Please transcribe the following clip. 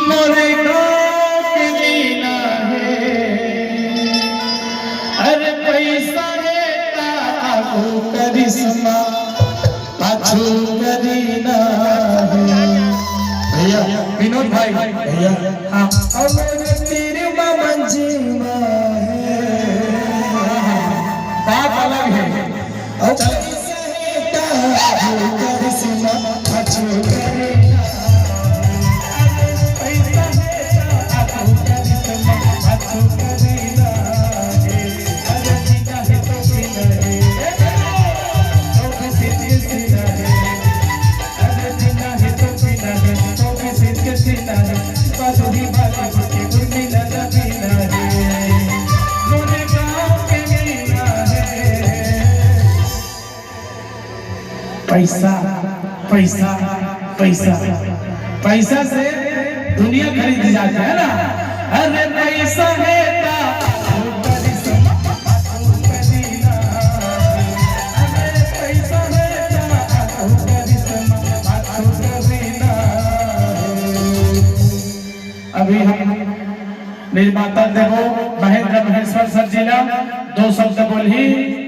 मोरे गाँव के मीना है, अरे पैसा है ताको करिश्मा पाछू करीना है। भैया विनोद भाई भैया हाँ तेरे मंजीमा है, बात अलग है। पैसा है ताको करिश्मा पाछू करीना, पैसा पैसा पैसा पैसा से दुनिया खरीदी जाती है ना। अरे पैसा है अभी हम निर्माता देवो महेंद्र महेश्वर सर जी ना 2 शब्द बोली।